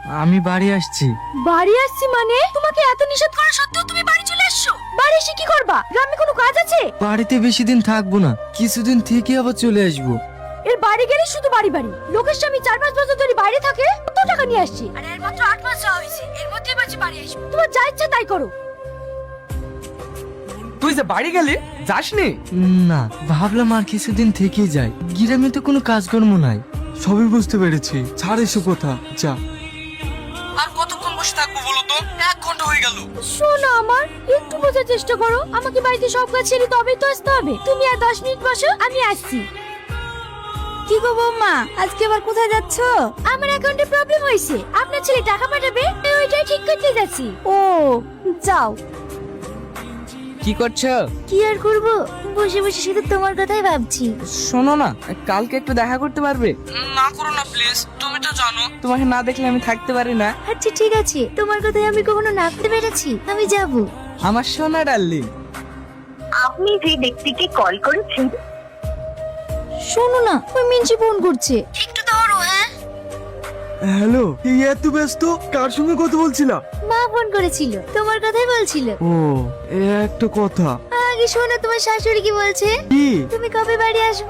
আমি বাড়ি আসছি। বাড়ি আসছি মানে? তোমাকে এত নিষেধ করা সত্ত্বেও তুমি বাড়ি চলে আসছো? বাড়ি এসে কি করবা? গ্রামে কোনো কাজ আছে? বাড়িতে বেশি দিন থাকবো না, কিছুদিন থেকে আবার চলে আসবো। এর বাড়ি গেলে শুধু বাড়ি বাড়ি। লোকের স্বামী 4-5 বছর ধরে বাইরে থাকে, কত টাকা নিয়ে আসছে? আর এর মাত্র 8 মাস যাওয়া হয়েছে, এর মধ্যেই বাড়ি বাড়ি আসবে। তোমার যা ইচ্ছা তাই করো। তুই যে বাড়ি গেলি, যাসনি? না, ভাবলাম আর কিছুদিন থেকেই যাই, গ্রামে তো কোনো কাজকর্ম নাই। সবই বুঝতে পেরেছি, ছাড় এসব কথা, যা। আর কতক্ষণ বসে থাকবো বলো তো? 1 ঘন্টা হয়ে গেল। শোনো আমার, একটু বোঝার চেষ্টা করো। আমাকে বাড়িতে সব কাজ ছেড়ে তবেই তো আসতে হবে। তুমি আর 10 মিনিট বসো, আমি আসছি। কি গো বৌমা, আজকে আবার কোথায় যাচ্ছ? আমার অ্যাকাউন্টে প্রবলেম হয়েছে, আপনার ছেলে টাকা পাঠাবে, ওইটাই ঠিক করতে যাচ্ছি। ও, যাও। কি করছো? কি আর করব, বসে বসে শুধু তোমার কথাই ভাবছি। শোনো না, কালকে একটু দেখা করতে পারবে? না করো না প্লিজ, তুমি তো জানো তোমাকে না দেখলে আমি থাকতে পারি না। আচ্ছা ঠিক আছে, তোমার কথাই আমি কখনো না করতে পেরেছি, আমি যাব। আমার সোনা ডার্লিং। আপনি যে ব্যক্তিকে কল করেছেন শোনো না, ওই মিঞ্চি ফোন করছে, একটু ধরো। হ্যাঁ, হ্যালো, এত ব্যস্ত, কার সঙ্গে কথা বলছিলা? মা ফোন করেছিল, তোমার কথাই বলছিল। ও, একটা কথা। আগে শোনো, তোমার শাশুড়ি কি বলছে? কি? তুমি কবে বাড়ি আসবে?